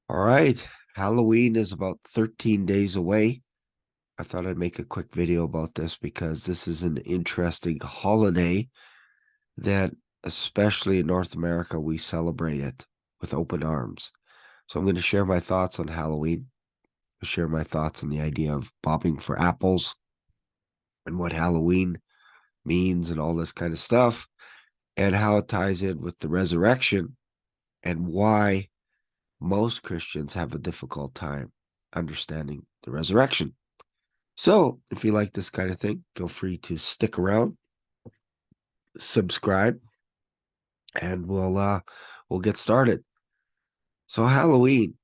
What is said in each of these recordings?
All right. Halloween is about 13 days away. I thought I'd make a quick video about this because this is an interesting holiday that, especially in North America, we celebrate it with open arms. So I'm going to share my thoughts on Halloween, share my thoughts on the idea of bobbing for apples and what Halloween means and all this kind of stuff, and how it ties in with the resurrection and why most Christians have a difficult time understanding the resurrection. So, if you like this kind of thing, feel free to stick around, subscribe, and we'll get started. So, Halloween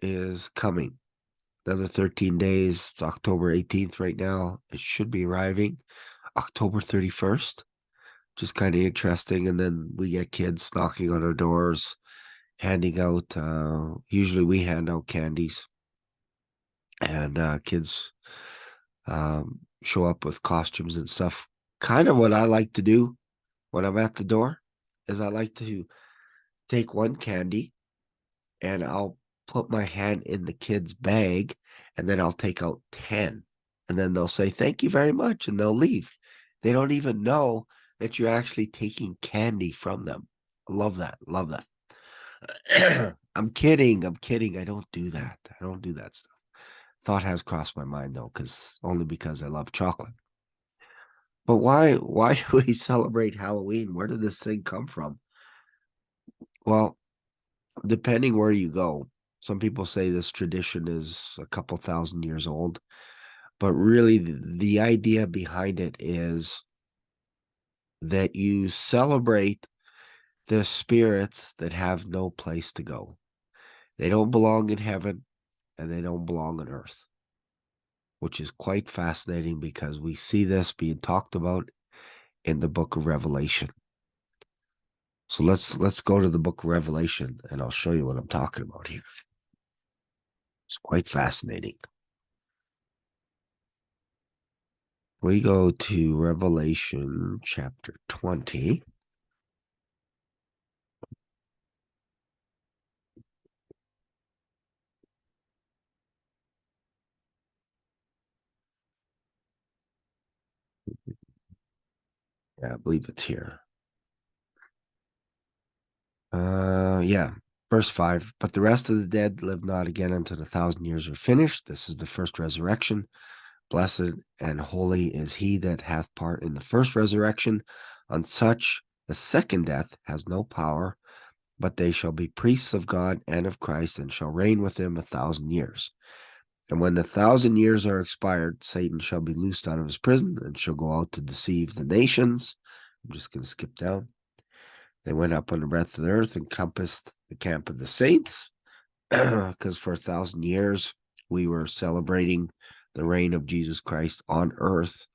is coming. Another 13 days. It's October 18th right now. It should be arriving October 31st, which is kind of interesting. And then we get kids knocking on our doors, handing out, usually we hand out candies, and kids show up with costumes and stuff. Kind of what I like to do when I'm at the door is I like to take one candy and I'll put my hand in the kid's bag, and then I'll take out 10. And then they'll say, "Thank you very much," and they'll leave. They don't even know that you're actually taking candy from them. I love that. Love that. I'm kidding. I'm kidding. I don't do that. I don't do that stuff. Thought has crossed my mind though, only because I love chocolate. But why do we celebrate Halloween? Where did this thing come from? Well, depending where you go, some people say this tradition is a couple thousand years old, but really the idea behind it is that you celebrate the spirits that have no place to go. They don't belong in heaven and they don't belong on earth, which is quite fascinating because we see this being talked about in the book of Revelation. So let's go to the book of Revelation and I'll show you what I'm talking about here. It's quite fascinating. We go to Revelation chapter 20. Yeah, I believe it's here. Yeah. Verse 5. But the rest of the dead live not again until 1,000 years are finished. This is the first resurrection. Blessed and holy is he that hath part in the first resurrection. On such the second death has no power, but they shall be priests of God and of Christ, and shall reign with him 1,000 years. And when the 1,000 years are expired, Satan shall be loosed out of his prison and shall go out to deceive the nations. I'm just going to skip down. They went up on the breadth of the earth and compassed the camp of the saints, because for 1,000 years we were celebrating the reign of Jesus Christ on earth.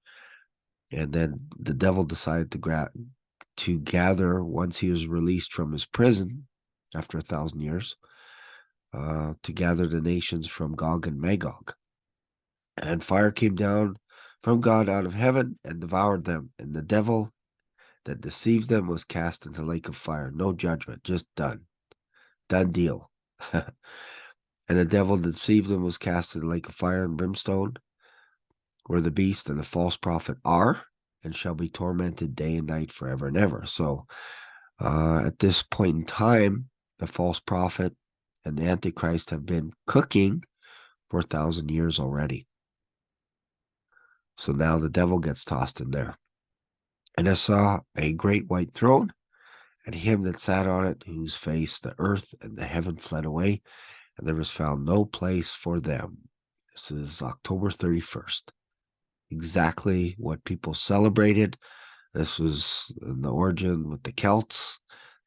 And then the devil decided to gather, once he was released from his prison after 1,000 years, to gather the nations from Gog and Magog. And fire came down from God out of heaven and devoured them. And the devil that deceived them was cast into the lake of fire. No judgment, just done. Done deal. And the devil that deceived them was cast into the lake of fire and brimstone, where the beast and the false prophet are, and shall be tormented day and night forever and ever. So at this point in time, the false prophet and the Antichrist have been cooking for 1,000 years already. So now the devil gets tossed in there. And I saw a great white throne, and him that sat on it, whose face the earth and the heaven fled away, and there was found no place for them. This is October 31st. Exactly what people celebrated. This was in the origin with the Celts.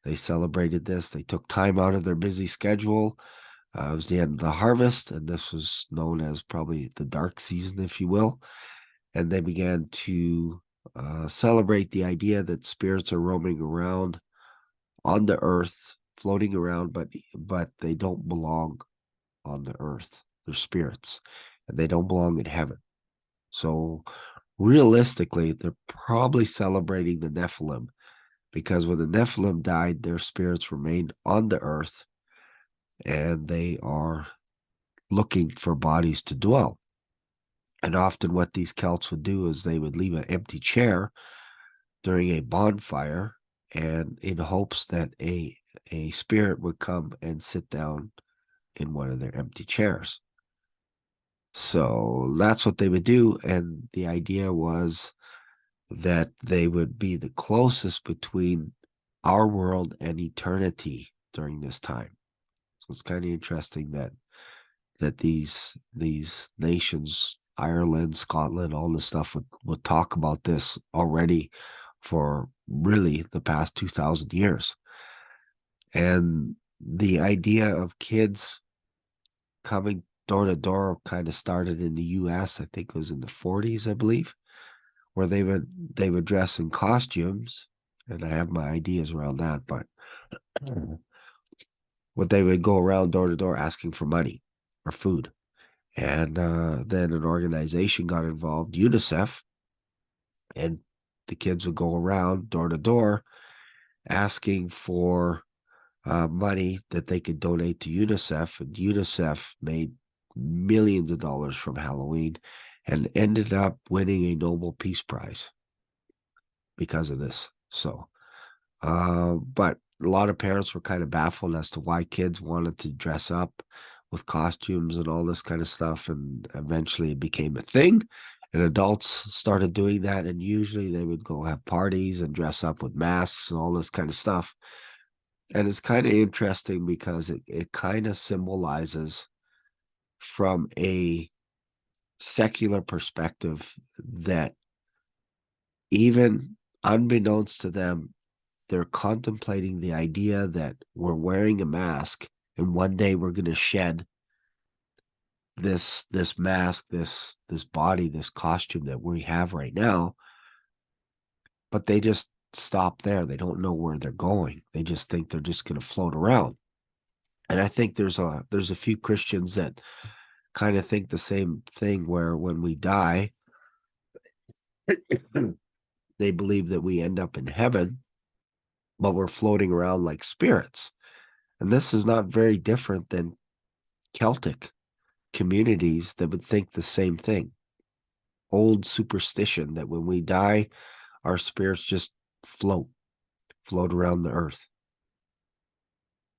They celebrated this. They took time out of their busy schedule. It was the end of the harvest, and this was known as probably the dark season, if you will. And they began to celebrate the idea that spirits are roaming around on the earth, floating around, but they don't belong on the earth. They're spirits, and they don't belong in heaven. So realistically, they're probably celebrating the Nephilim, because when the Nephilim died, their spirits remained on the earth, and they are looking for bodies to dwell. And often what these Celts would do is they would leave an empty chair during a bonfire, and in hopes that a spirit would come and sit down in one of their empty chairs. So that's what they would do. And the idea was that they would be the closest between our world and eternity during this time. So it's kind of interesting that these nations, Ireland, Scotland, all this stuff would talk about this already for really the past 2,000 years. And the idea of kids coming door to door kind of started in the US. I think it was in the 40s, I believe, where they would dress in costumes. And I have my ideas around that, but what they would go around door to door asking for money or food. And then an organization got involved, UNICEF, and the kids would go around door to door asking for money that they could donate to UNICEF. And UNICEF made millions of dollars from Halloween and ended up winning a Nobel Peace Prize because of this. So, but a lot of parents were kind of baffled as to why kids wanted to dress up with costumes and all this kind of stuff. And eventually it became a thing. And adults started doing that. And usually they would go have parties and dress up with masks and all this kind of stuff. And it's kind of interesting because it kind of symbolizes from a secular perspective that even unbeknownst to them, they're contemplating the idea that we're wearing a mask and one day we're going to shed this mask, this body, this costume that we have right now. But they just stop there. They don't know where they're going. They just think they're just going to float around. And I think there's a few Christians that kind of think the same thing, where when we die, they believe that we end up in heaven, but we're floating around like spirits. And this is not very different than Celtic communities that would think the same thing. Old superstition that when we die, our spirits just float around the earth.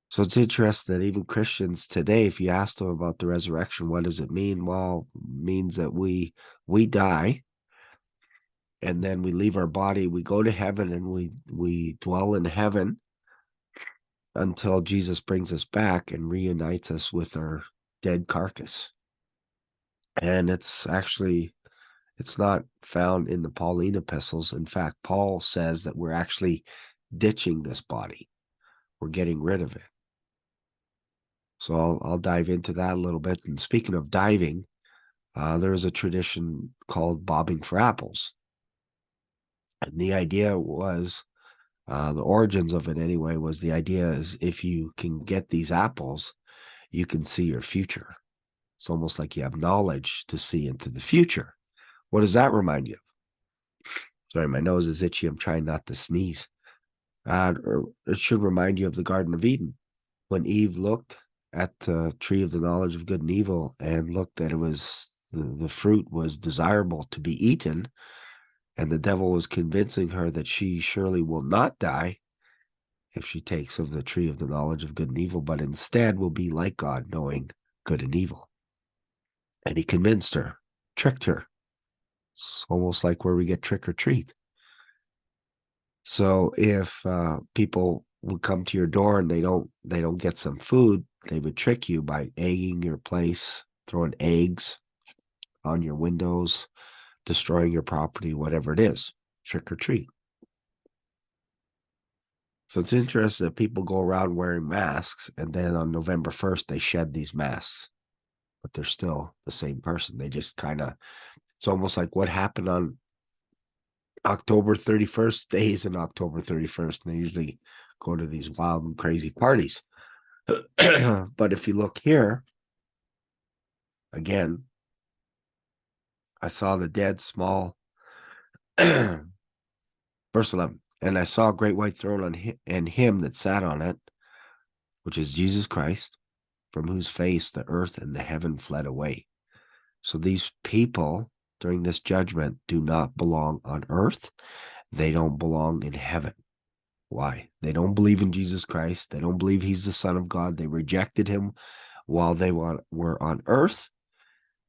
So it's interesting that even Christians today, if you ask them about the resurrection, what does it mean? Well, it means that we die, and then we leave our body, we go to heaven, and we dwell in heaven until Jesus brings us back and reunites us with our dead carcass. And it's not found in the Pauline epistles. In fact, Paul says that we're actually ditching this body. We're getting rid of it. So I'll dive into that a little bit. And speaking of diving, there is a tradition called bobbing for apples. And the idea was, the origins of it anyway, was the idea is if you can get these apples, you can see your future. It's almost like you have knowledge to see into the future. What does that remind you of? Sorry, my nose is itchy. I'm trying not to sneeze. It should remind you of the Garden of Eden. When Eve looked at the tree of the knowledge of good and evil and looked that it was the fruit was desirable to be eaten, and the devil was convincing her that she surely will not die if she takes of the tree of the knowledge of good and evil, but instead will be like God, knowing good and evil. And he convinced her, tricked her. It's almost like where we get trick or treat. So if people would come to your door and they don't get some food, they would trick you by egging your place, throwing eggs on your windows, destroying your property, whatever it is, trick or treat. So it's interesting that people go around wearing masks, and then on November 1st, they shed these masks, but they're still the same person. They just it's almost like what happened on October 31st stays in October 31st. And they usually go to these wild and crazy parties. But if you look here, again, I saw the dead small, verse 11, and I saw a great white throne and him that sat on it, which is Jesus Christ, from whose face the earth and the heaven fled away. So these people during this judgment do not belong on earth. They don't belong in heaven. Why? They don't believe in Jesus Christ. They don't believe he's the Son of God. They rejected him while they were on earth,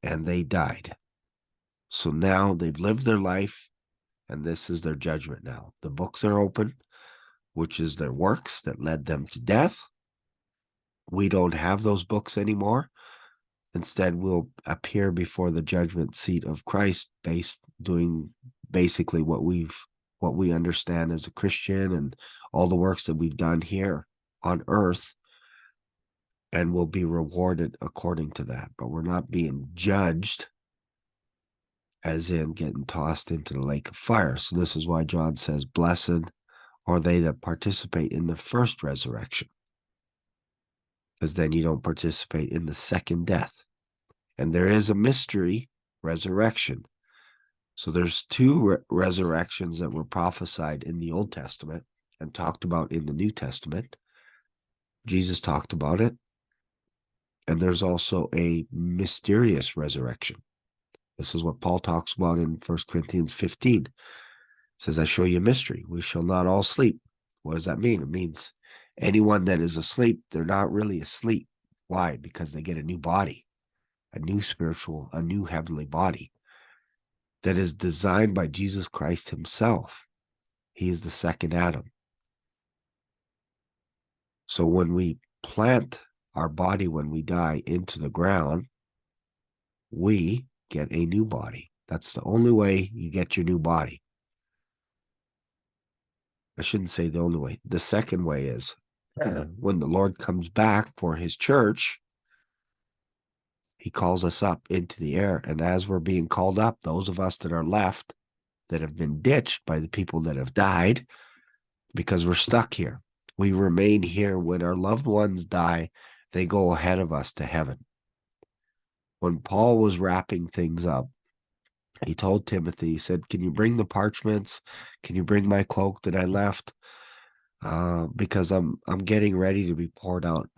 and they died. So now they've lived their life, and this is their judgment now. The books are open, which is their works that led them to death. We don't have those books anymore. Instead, we'll appear before the judgment seat of Christ, doing basically what we understand as a Christian and all the works that we've done here on earth, and we'll be rewarded according to that. But we're not being judged as in getting tossed into the lake of fire. So this is why John says, blessed are they that participate in the first resurrection, because then you don't participate in the second death. And there is a mystery resurrection. So there's two resurrections that were prophesied in the Old Testament and talked about in the New Testament. Jesus talked about it. And there's also a mysterious resurrection. This is what Paul talks about in 1 Corinthians 15. It says, I show you a mystery. We shall not all sleep. What does that mean? It means anyone that is asleep, they're not really asleep. Why? Because they get a new body, a new spiritual, a new heavenly body that is designed by Jesus Christ himself. He is the second Adam. So when we plant our body, when we die, into the ground, we get a new body. That's the only way you get your new body. I shouldn't say the only way. The second way is when the Lord comes back for his church, he calls us up into the air. And as we're being called up, those of us that are left, that have been ditched by the people that have died, because we're stuck here. We remain here. When our loved ones die, they go ahead of us to heaven. When Paul was wrapping things up, he told Timothy, he said, can you bring the parchments? Can you bring my cloak that I left? Because I'm getting ready to be poured out.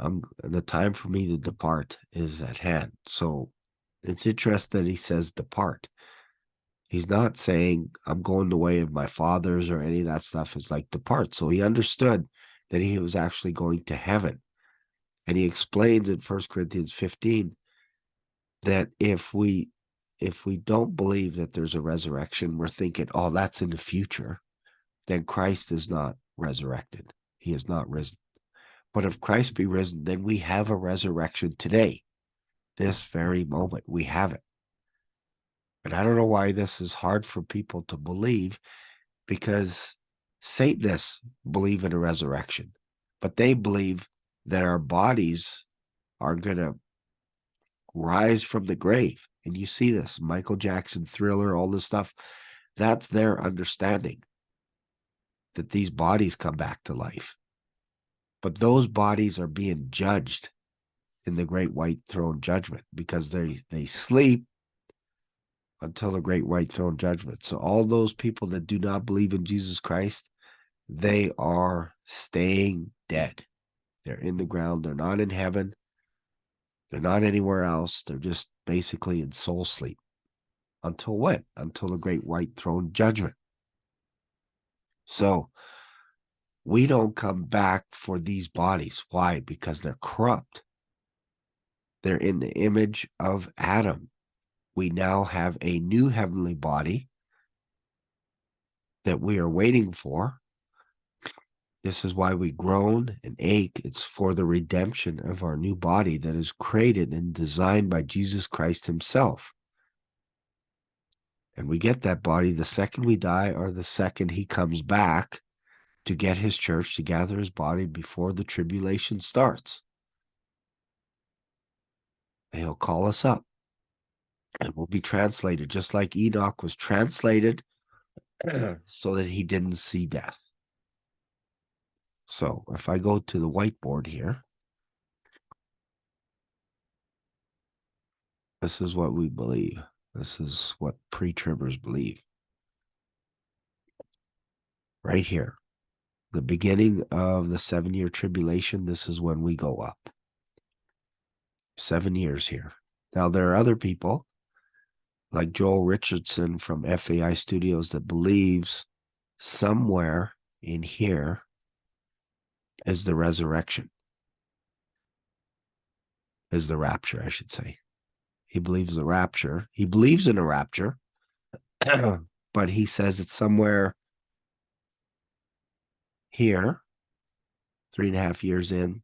The time for me to depart is at hand. So it's interesting that he says depart. He's not saying I'm going the way of my fathers or any of that stuff. It's like depart. So he understood that he was actually going to heaven. And he explains in 1 Corinthians 15 that if we don't believe that there's a resurrection, we're thinking, oh, that's in the future, then Christ is not resurrected. He is not risen. But if Christ be risen, then we have a resurrection today. This very moment, we have it. And I don't know why this is hard for people to believe, because Satanists believe in a resurrection, but they believe that our bodies are going to rise from the grave. And you see this, Michael Jackson, Thriller, all this stuff. That's their understanding, that these bodies come back to life. But those bodies are being judged in the great white throne judgment, because they sleep until the great white throne judgment. So all those people that do not believe in Jesus Christ, they are staying dead. They're in the ground. They're not in heaven. They're not anywhere else. They're just basically in soul sleep. Until when? Until the great white throne judgment. So we don't come back for these bodies. Why? Because they're corrupt. They're in the image of Adam. We now have a new heavenly body that we are waiting for. This is why we groan and ache. It's for the redemption of our new body that is created and designed by Jesus Christ himself. And we get that body the second we die, or the second he comes back to get his church, to gather his body before the tribulation starts. And he'll call us up, and we'll be translated, just like Enoch was translated so that he didn't see death. So if I go to the whiteboard here, this is what we believe. This is what pre-tribbers believe. Right here, the beginning of the 7-year tribulation, this is when we go up. 7 years here. Now, there are other people like Joel Richardson from FAI Studios that believes somewhere in here is the resurrection, is the rapture, I should say. He believes the rapture. He believes in a rapture, but he says it's somewhere here, 3.5 years in,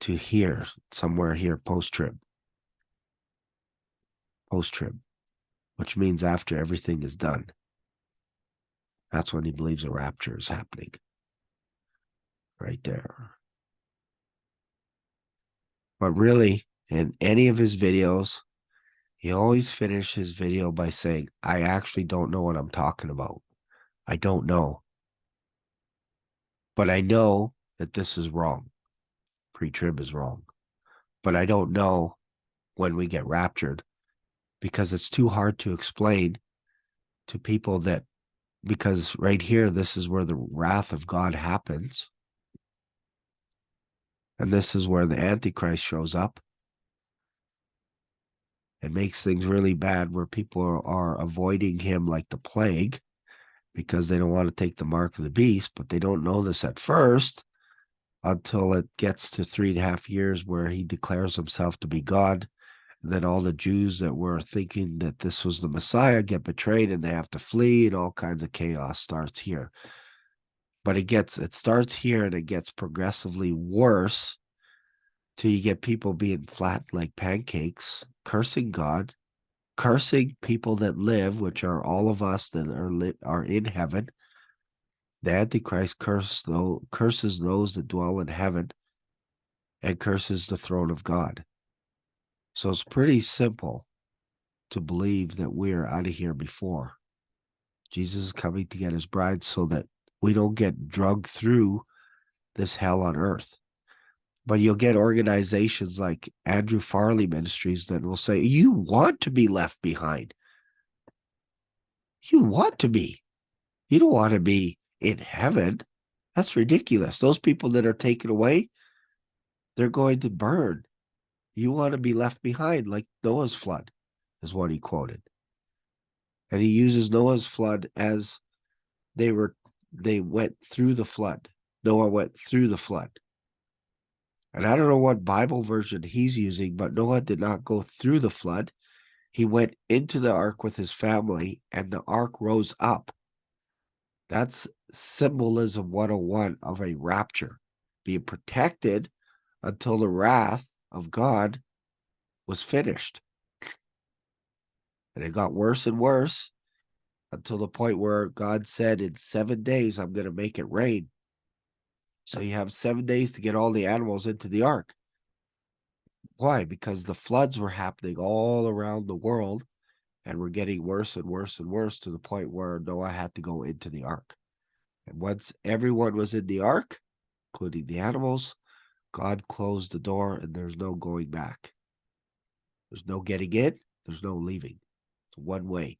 to here, somewhere here, post-trib, which means after everything is done. That's when he believes a rapture is happening. Right there. But really, in any of his videos, he always finishes his video by saying, I actually don't know what I'm talking about. I don't know. But I know that this is wrong. Pre-trib is wrong. But I don't know when we get raptured, because it's too hard to explain to people that, because right here, this is where the wrath of God happens. And this is where the Antichrist shows up. It makes things really bad, where people are avoiding him like the plague because they don't want to take the mark of the beast, but they don't know this at first until it gets to 3.5 years where he declares himself to be God. And then all the Jews that were thinking that this was the Messiah get betrayed and they have to flee, and all kinds of chaos starts here. But it starts here and it gets progressively worse till you get people being flat like pancakes, cursing God, cursing people that live, which are all of us that are in heaven. The Antichrist curses those that dwell in heaven and curses the throne of God. So it's pretty simple to believe that we're out of here before Jesus is coming to get his bride, so that we don't get drugged through this hell on earth. But you'll get organizations like Andrew Farley Ministries that will say, you want to be left behind. You want to be. You don't want to be in heaven. That's ridiculous. Those people that are taken away, they're going to burn. You want to be left behind, like Noah's flood, is what he quoted. And he uses Noah's flood as they went through the flood. Noah went through the flood. And I don't know what Bible version he's using, but Noah did not go through the flood. He went into the ark with his family, and the ark rose up. That's symbolism 101 of a rapture, being protected until the wrath of God was finished. And it got worse and worse until the point where God said, in 7 days, I'm going to make it rain. So you have 7 days to get all the animals into the ark. Why? Because the floods were happening all around the world and were getting worse and worse and worse, to the point where Noah had to go into the ark. And once everyone was in the ark, including the animals, God closed the door and there's no going back. There's no getting in. There's no leaving. It's one way.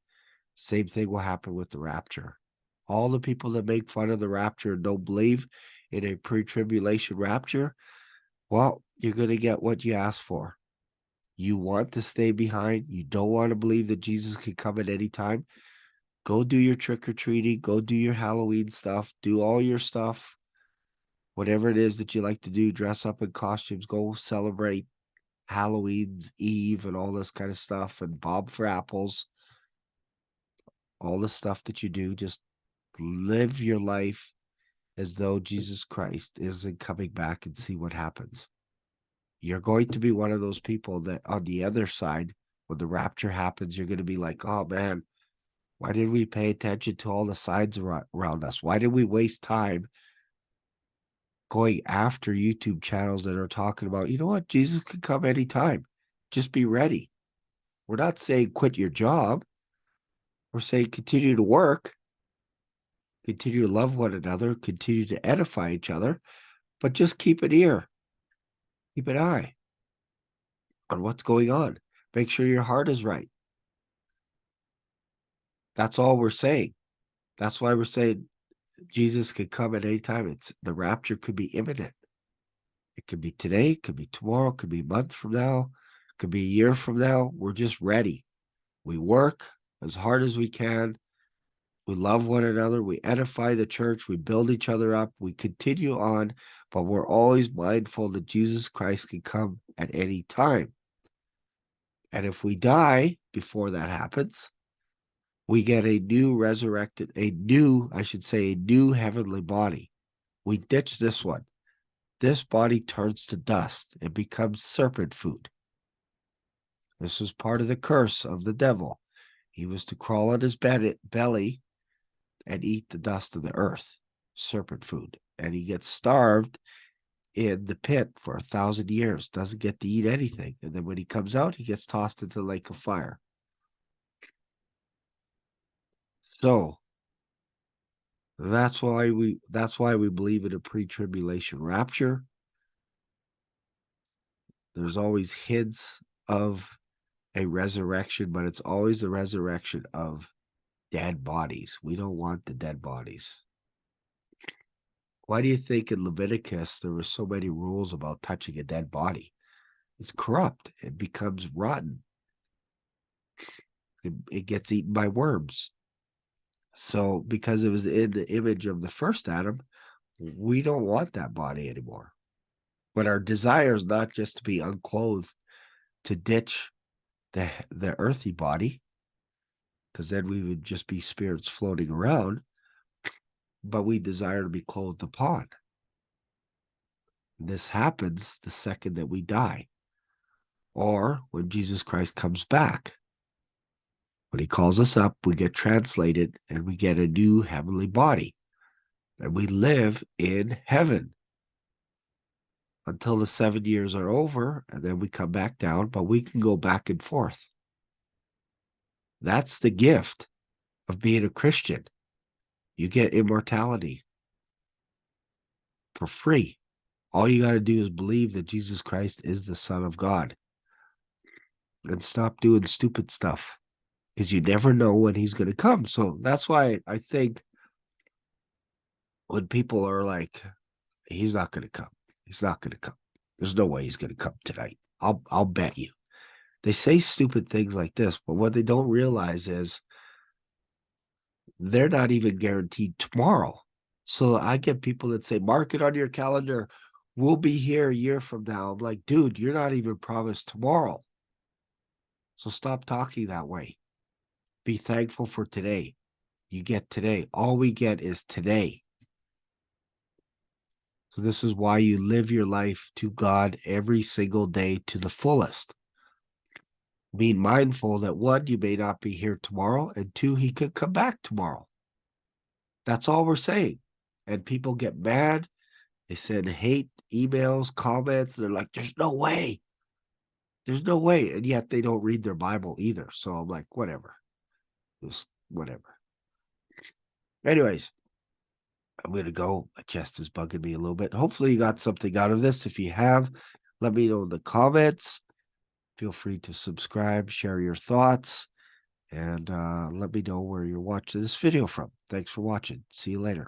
Same thing will happen with the rapture. All the people that make fun of the rapture and don't believe in a pre-tribulation rapture, well, you're going to get what you ask for. You want to stay behind. You don't want to believe that Jesus could come at any time. Go do your trick-or-treating. Go do your Halloween stuff. Do all your stuff. Whatever it is that you like to do, dress up in costumes. Go celebrate Halloween's Eve and all this kind of stuff, and bob for apples. All the stuff that you do, just live your life as though Jesus Christ isn't coming back, and see what happens. You're going to be one of those people that on the other side, when the rapture happens, you're going to be like, oh man, why did we pay attention to all the signs around us? Why did we waste time going after YouTube channels that are talking about, you know what, Jesus could come anytime. Just be ready. We're not saying quit your job. We're saying continue to work, continue to love one another, continue to edify each other, but just keep an ear, keep an eye on what's going on. Make sure your heart is right. That's all we're saying. That's why we're saying Jesus could come at any time. The rapture could be imminent. It could be today, it could be tomorrow, it could be a month from now, it could be a year from now. We're just ready. We work as hard as we can. We love one another. We edify the church. We build each other up. We continue on, but we're always mindful that Jesus Christ can come at any time. And if we die before that happens, we get a new resurrected, a new heavenly body. We ditch this one. This body turns to dust. It becomes serpent food. This was part of the curse of the devil. He was to crawl on his belly and eat the dust of the earth, serpent food. And he gets starved in the pit for 1,000 years, doesn't get to eat anything. And then when he comes out, he gets tossed into the lake of fire. So that's why we believe in a pre-tribulation rapture. There's always hints of a resurrection, but it's always the resurrection of dead bodies. We don't want the dead bodies. Why do you think in Leviticus there were so many rules about touching a dead body? It's corrupt. It becomes rotten. It gets eaten by worms. So because it was in the image of the first Adam, we don't want that body anymore. But our desire is not just to be unclothed, to ditch the earthy body, because then we would just be spirits floating around, but we desire to be clothed upon. This happens the second that we die, or when Jesus Christ comes back. When he calls us up, we get translated and we get a new heavenly body, and we live in heaven until the 7 years are over, and then we come back down, but we can go back and forth. That's the gift of being a Christian. You get immortality for free. All you got to do is believe that Jesus Christ is the Son of God and stop doing stupid stuff, because you never know when he's going to come. So that's why I think when people are like, he's not going to come, he's not going to come, there's no way he's going to come tonight, I'll bet you. They say stupid things like this, but what they don't realize is they're not even guaranteed tomorrow. So I get people that say, mark it on your calendar, we'll be here a year from now. I'm like, dude, you're not even promised tomorrow. So stop talking that way. Be thankful for today. You get today. All we get is today. So this is why you live your life to God every single day to the fullest. Being mindful that one, you may not be here tomorrow, and two, he could come back tomorrow. That's all we're saying. And people get mad. They send hate emails, comments. They're like, there's no way. There's no way. And yet they don't read their Bible either. So I'm like, whatever. Just whatever. Anyways, I'm going to go. My chest is bugging me a little bit. Hopefully you got something out of this. If you have, let me know in the comments. Feel free to subscribe, share your thoughts, and let me know where you're watching this video from. Thanks for watching. See you later.